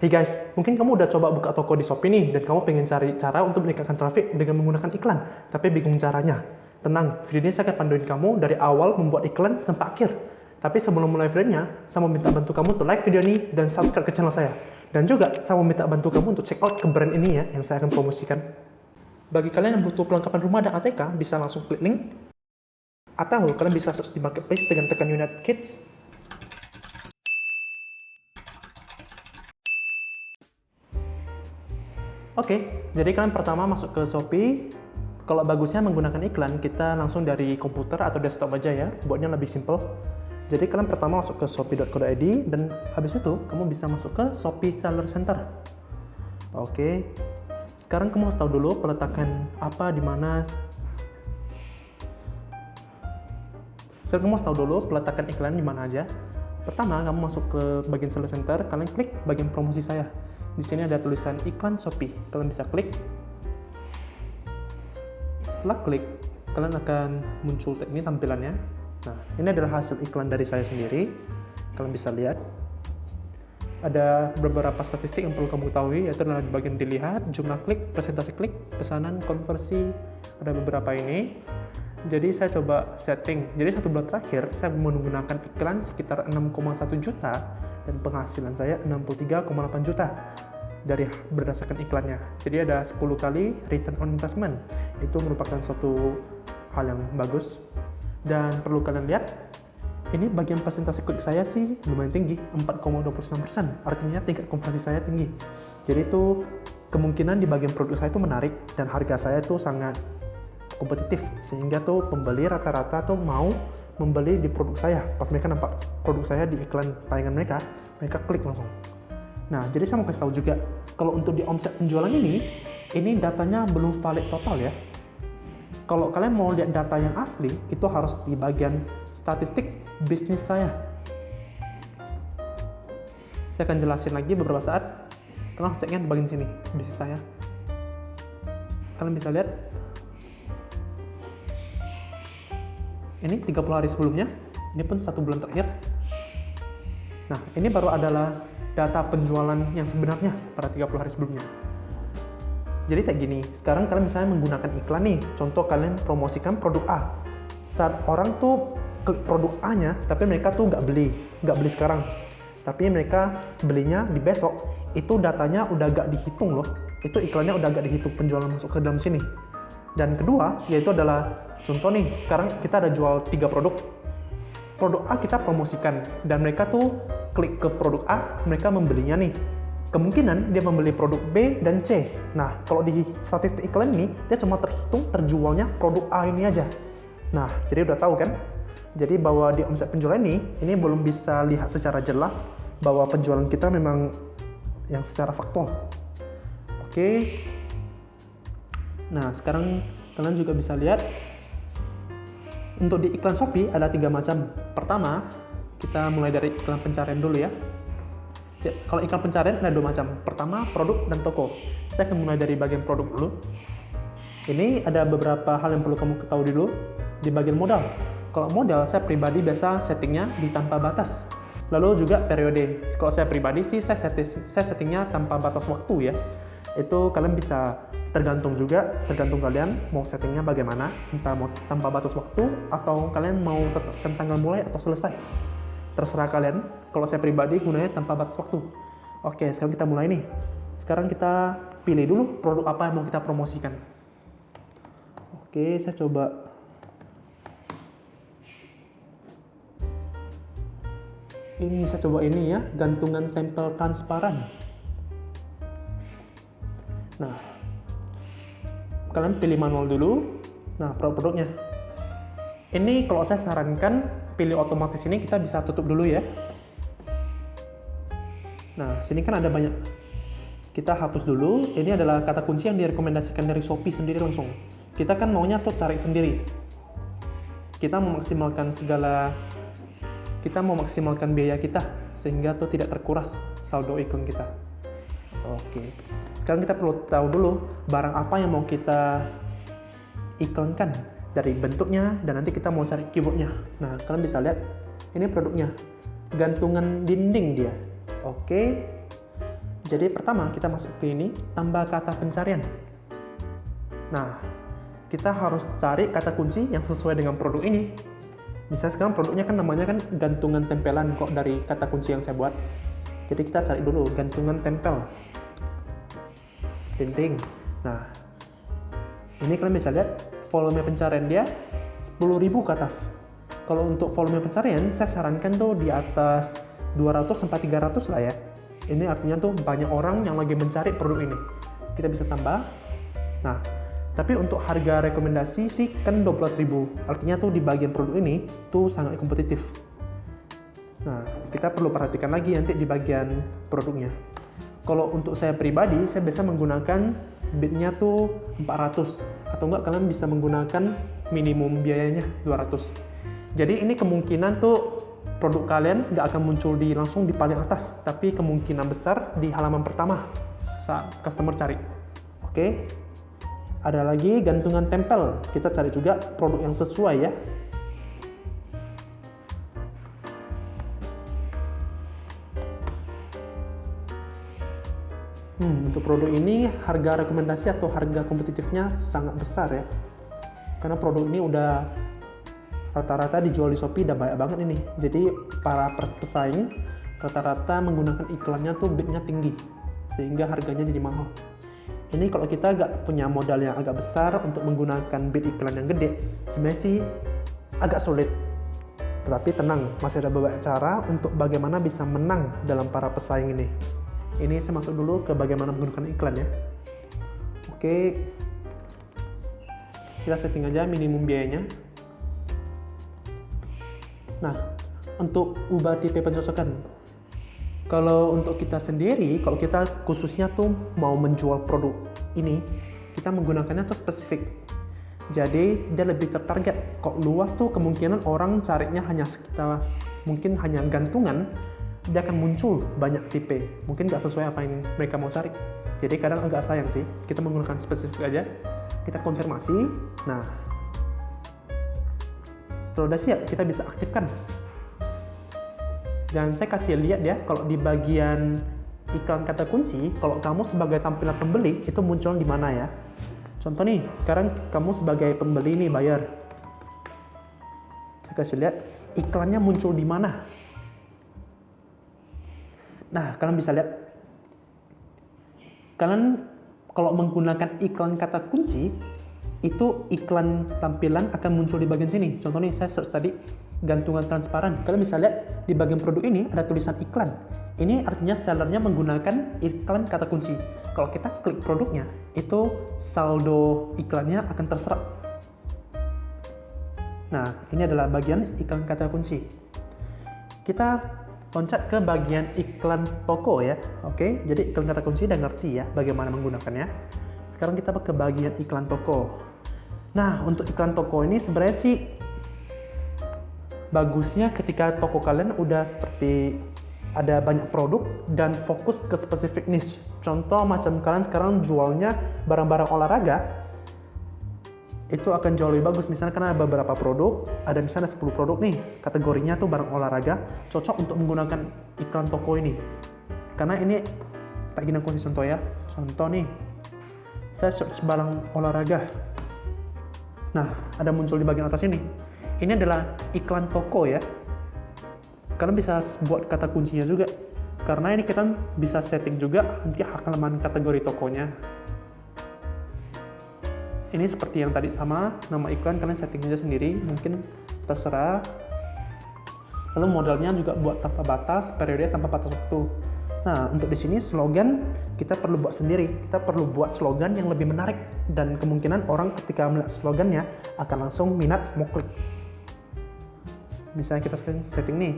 Hey guys, mungkin kamu udah coba buka toko di Shopee nih, dan kamu pengen cari cara untuk meningkatkan traffic dengan menggunakan iklan, tapi bingung caranya. Tenang, video ini saya akan panduin kamu dari awal membuat iklan sampai akhir. Tapi sebelum mulai videonya, saya mau minta bantu kamu untuk like video ini dan subscribe ke channel saya. Dan juga, saya mau minta bantu kamu untuk check out ke brand ini ya, yang saya akan promosikan. Bagi kalian yang butuh perlengkapan rumah dan ATK, bisa langsung klik link. Atau kalian bisa search di marketplace dengan tekan United Kids. Oke, jadi kalian pertama masuk ke Shopee. Kalau bagusnya menggunakan iklan, kita langsung dari komputer atau desktop aja ya, buatnya lebih simple. Jadi kalian pertama masuk ke shopee.co.id, dan habis itu kamu bisa masuk ke Shopee Seller Center. Oke, sekarang kamu harus tahu dulu peletakan apa di mana. Sekarang kamu harus tahu dulu peletakan iklan di mana aja. Pertama, kamu masuk ke bagian Seller Center, kalian klik bagian promosi saya. Di sini ada tulisan iklan Shopee. Kalian bisa klik. Setelah klik, kalian akan muncul ini tampilannya. Nah, ini adalah hasil iklan dari saya sendiri. Kalian bisa lihat. Ada beberapa statistik yang perlu kamu ketahui, yaitu adalah di bagian dilihat, jumlah klik, presentasi klik, pesanan, konversi. Ada beberapa ini. Jadi saya coba setting. Jadi 1 bulan terakhir, saya menggunakan iklan sekitar 6,1 juta. Dan penghasilan saya 63,8 juta dari berdasarkan iklannya. Jadi ada 10 kali return on investment. Itu merupakan suatu hal yang bagus. Dan perlu kalian lihat, ini bagian presentasi klik saya sih lumayan tinggi, 4,29%. Artinya tingkat konversi saya tinggi. Jadi itu kemungkinan di bagian produk saya itu menarik, dan harga saya itu sangat kompetitif, sehingga tuh pembeli rata-rata tuh mau membeli di produk saya. Pas mereka nampak produk saya di iklan tayangan mereka klik langsung. Nah, jadi saya mau kasih tahu juga, kalau untuk di omset penjualan ini datanya belum valid total ya. Kalau kalian mau lihat data yang asli, itu harus di bagian statistik bisnis saya. Saya akan jelasin lagi beberapa saat. Kalian ceknya di bagian sini, bisnis saya. Kalian bisa lihat. Ini 30 hari sebelumnya, ini pun 1 bulan terakhir. Nah, ini baru adalah data penjualan yang sebenarnya pada 30 hari sebelumnya. Jadi kayak gini, sekarang kalian misalnya menggunakan iklan nih, contoh kalian promosikan produk A. Saat orang tuh klik produk A-nya, tapi mereka tuh nggak beli sekarang. Tapi mereka belinya di besok, itu datanya udah nggak dihitung loh. Itu iklannya udah nggak dihitung penjualan masuk ke dalam sini. Dan kedua, yaitu adalah contoh nih, sekarang kita ada jual 3 produk. Produk A kita promosikan, dan mereka tuh klik ke produk A, mereka membelinya nih. Kemungkinan dia membeli produk B dan C. Nah, kalau di statistik iklan ini, dia cuma terhitung terjualnya produk A ini aja. Nah, jadi udah tahu kan? Jadi bahwa di omset penjualan ini belum bisa lihat secara jelas bahwa penjualan kita memang yang secara faktual. Oke. Nah, sekarang kalian juga bisa lihat untuk di iklan Shopee ada 3 macam. Pertama, kita mulai dari iklan pencarian dulu ya. Kalau iklan pencarian ada 2 macam. Pertama, produk dan toko. Saya akan mulai dari bagian produk dulu. Ini ada beberapa hal yang perlu kamu ketahui dulu di bagian modal. Kalau modal, saya pribadi biasa settingnya di tanpa batas. Lalu juga periode. Kalau saya pribadi sih saya settingnya tanpa batas waktu ya. Itu kalian bisa tergantung kalian mau settingnya bagaimana, entah mau tanpa batas waktu atau kalian mau tetapkan tanggal mulai atau selesai. Terserah kalian. Kalau saya pribadi gunanya tanpa batas waktu. Oke, sekarang kita mulai nih. Sekarang kita pilih dulu produk apa yang mau kita promosikan. Oke, saya coba. Saya coba ini ya, gantungan tempel transparan. Nah, kalian pilih manual dulu. Nah, produk-produknya. Ini kalau saya sarankan pilih otomatis ini, kita bisa tutup dulu ya. Nah, sini kan ada banyak. Kita hapus dulu. Ini adalah kata kunci yang direkomendasikan dari Shopee sendiri langsung. Kita kan maunya tuh cari sendiri. Kita mau maksimalkan biaya kita sehingga tuh tidak terkuras saldo iklan kita. Oke. Sekarang kita perlu tahu dulu barang apa yang mau kita iklankan dari bentuknya, dan nanti kita mau cari keywordnya. Nah, kalian bisa lihat ini produknya, gantungan dinding dia. Oke, Jadi pertama kita masuk ke ini, tambah kata pencarian. Nah, kita harus cari kata kunci yang sesuai dengan produk ini. Misalnya sekarang produknya kan namanya kan gantungan tempelan kok dari kata kunci yang saya buat. Jadi kita cari dulu gantungan tempel. Dinding. Nah, ini kalian bisa lihat volume pencarian dia 10.000 ke atas. Kalau untuk volume pencarian, saya sarankan tuh di atas 200 sampai 300 lah ya. Ini artinya tuh banyak orang yang lagi mencari produk ini. Kita bisa tambah. Nah, tapi untuk harga rekomendasi sih kan 12.000. Artinya tuh di bagian produk ini tuh sangat kompetitif. Nah, kita perlu perhatikan lagi nanti di bagian produknya. Kalau untuk saya pribadi, saya biasa menggunakan bidnya tuh 400. Atau enggak kalian bisa menggunakan minimum biayanya 200. Jadi ini kemungkinan tuh produk kalian nggak akan muncul langsung di paling atas, tapi kemungkinan besar di halaman pertama saat customer cari. Oke, ada lagi gantungan tempel. Kita cari juga produk yang sesuai ya. Untuk produk ini harga rekomendasi atau harga kompetitifnya sangat besar ya, karena produk ini udah rata-rata dijual di Shopee udah banyak banget ini. Jadi para pesaing rata-rata menggunakan iklannya tuh bidnya tinggi sehingga harganya jadi mahal. Ini kalau kita agak punya modal yang agak besar untuk menggunakan bid iklan yang gede, sebenarnya sih agak sulit. Tetapi tenang, masih ada beberapa cara untuk bagaimana bisa menang dalam para pesaing ini. Ini saya masuk dulu ke bagaimana menggunakan iklan ya. Oke, kita setting aja minimum biayanya. Nah, untuk ubah tipe pencocokan. Kalau untuk kita sendiri, kalau kita khususnya tuh mau menjual produk ini, kita menggunakannya tuh spesifik. Jadi dia lebih tertarget. Kok luas tuh kemungkinan orang carinya hanya sekitar mungkin hanya gantungan, dia akan muncul banyak tipe. Mungkin nggak sesuai apa yang mereka mau cari. Jadi kadang agak sayang sih, kita menggunakan spesifik aja. Kita konfirmasi. Nah, setelah udah siap, kita bisa aktifkan. Dan saya kasih lihat ya, kalau di bagian iklan kata kunci, kalau kamu sebagai tampilan pembeli, itu muncul di mana ya. Contoh nih, sekarang kamu sebagai pembeli nih bayar. Saya kasih lihat, iklannya muncul di mana. Nah, kalian bisa lihat. Kalian kalau menggunakan iklan kata kunci, itu iklan tampilan akan muncul di bagian sini. Contoh nih, saya search tadi gantungan transparan. Kalian bisa lihat di bagian produk ini ada tulisan iklan. Ini artinya sellernya menggunakan iklan kata kunci. Kalau kita klik produknya, itu saldo iklannya akan terserap. Nah, ini adalah bagian iklan kata kunci. Kita loncat ke bagian iklan toko ya. Oke, jadi iklan kata kunci udah ngerti ya bagaimana menggunakannya. Sekarang kita ke bagian iklan toko. Nah, untuk iklan toko ini sebenarnya sih bagusnya ketika toko kalian udah seperti ada banyak produk dan fokus ke spesifik niche. Contoh macam kalian sekarang jualnya barang-barang olahraga, itu akan jauh lebih bagus. Misalnya karena ada beberapa produk, ada misalnya 10 produk nih, kategorinya tuh barang olahraga, cocok untuk menggunakan iklan toko ini. Karena ini, tak gini aku kasih contoh ya. Contoh nih, saya search barang olahraga. Nah, ada muncul di bagian atas ini. Ini adalah iklan toko ya. Kalian bisa buat kata kuncinya juga. Karena ini kita bisa setting juga nanti halaman kategori tokonya. Ini seperti yang tadi sama, nama iklan kalian setting aja sendiri, mungkin terserah. Lalu modelnya juga buat tanpa batas, periode tanpa batas waktu. Nah, untuk di sini slogan kita perlu buat sendiri. Kita perlu buat slogan yang lebih menarik dan kemungkinan orang ketika melihat slogannya akan langsung minat mau klik. Misalnya kita setting nih,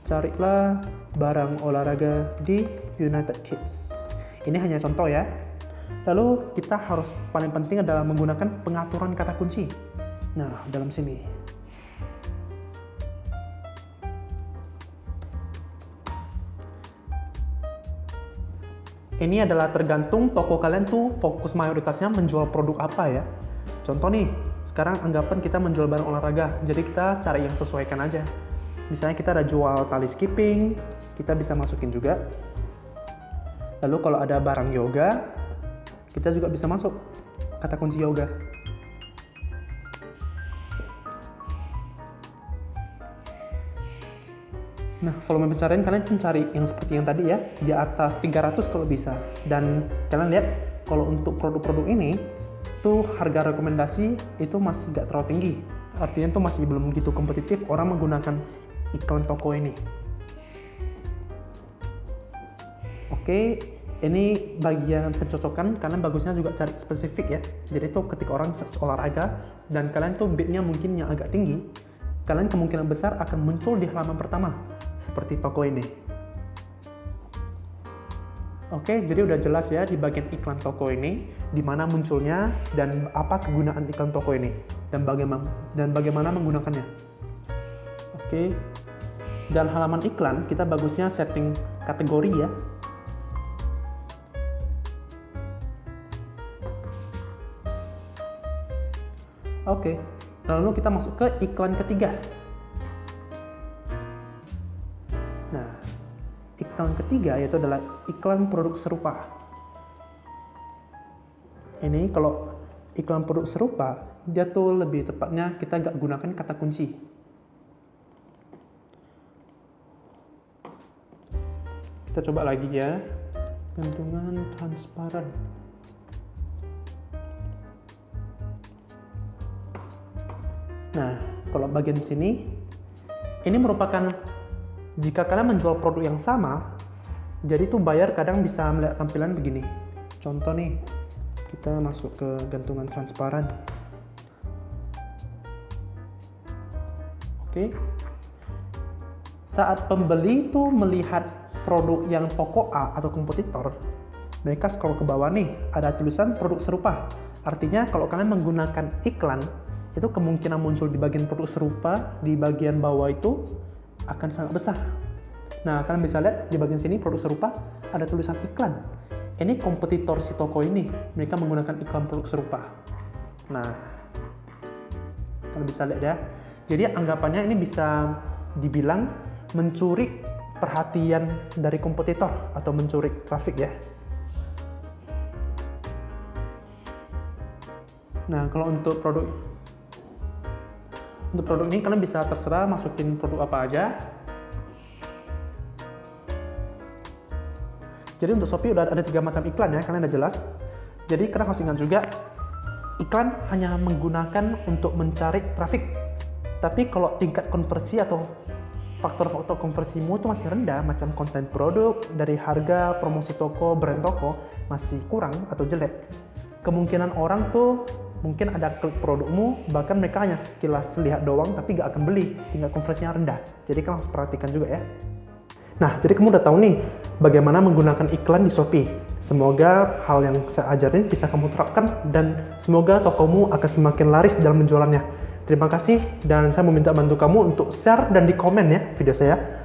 carilah barang olahraga di United Kids. Ini hanya contoh ya. Lalu kita harus paling penting adalah menggunakan pengaturan kata kunci. Nah, dalam sini. Ini adalah tergantung toko kalian tuh fokus mayoritasnya menjual produk apa ya. Contoh nih, sekarang anggapan kita menjual barang olahraga, jadi kita cari yang sesuaikan aja. Misalnya kita ada jual tali skipping, kita bisa masukin juga. Lalu kalau ada barang yoga, kita juga bisa masuk kata kunci yoga. Nah, volume pencarian kalian cari yang seperti yang tadi ya, di atas 300 kalau bisa. Dan kalian lihat kalau untuk produk-produk ini tuh harga rekomendasi itu masih nggak terlalu tinggi. Artinya tuh masih belum begitu kompetitif orang menggunakan iklan toko ini. Oke, ini bagian pencocokan. Kalian bagusnya juga cari spesifik ya. Jadi tuh ketika orang search olahraga dan kalian tuh bidnya mungkin yang agak tinggi, kalian kemungkinan besar akan muncul di halaman pertama seperti toko ini. Oke, jadi udah jelas ya di bagian iklan toko ini di mana munculnya dan apa kegunaan iklan toko ini dan bagaimana menggunakannya. Oke. Dan halaman iklan kita bagusnya setting kategori ya. Oke. Lalu kita masuk ke iklan ketiga. Nah, iklan ketiga yaitu adalah iklan produk serupa. Ini kalau iklan produk serupa, dia tuh lebih tepatnya kita nggak gunakan kata kunci. Kita coba lagi ya, gantungan transparan. Nah, kalau bagian sini, ini merupakan jika kalian menjual produk yang sama, jadi tuh buyer kadang bisa melihat tampilan begini. Contoh nih, kita masuk ke gantungan transparan. Oke. Saat pembeli tuh melihat produk yang toko A atau kompetitor, mereka scroll ke bawah nih, ada tulisan produk serupa. Artinya kalau kalian menggunakan iklan, itu kemungkinan muncul di bagian produk serupa di bagian bawah itu akan sangat besar. Nah, kalian bisa lihat di bagian sini produk serupa ada tulisan iklan. Ini kompetitor si toko ini, mereka menggunakan iklan produk serupa. Nah, kalian bisa lihat ya. Jadi anggapannya ini bisa dibilang mencuri perhatian dari kompetitor atau mencuri traffic ya. Nah, kalau untuk produk ini kalian bisa terserah masukin produk apa aja. Jadi untuk Shopee udah ada 3 macam iklan ya, kalian udah jelas. Jadi kalian harus ingat juga, iklan hanya menggunakan untuk mencari traffic. Tapi kalau tingkat konversi atau faktor-faktor konversimu itu masih rendah, macam konten produk, dari harga, promosi toko, brand toko, masih kurang atau jelek, kemungkinan orang tuh mungkin ada klik produkmu, bahkan mereka hanya sekilas lihat doang tapi gak akan beli, tingkat konversinya rendah. Jadi kalian harus perhatikan juga ya. Nah, jadi kamu udah tahu nih bagaimana menggunakan iklan di Shopee. Semoga hal yang saya ajarin bisa kamu terapkan dan semoga tokomu akan semakin laris dalam menjualannya. Terima kasih dan saya meminta bantu kamu untuk share dan di komen ya video saya.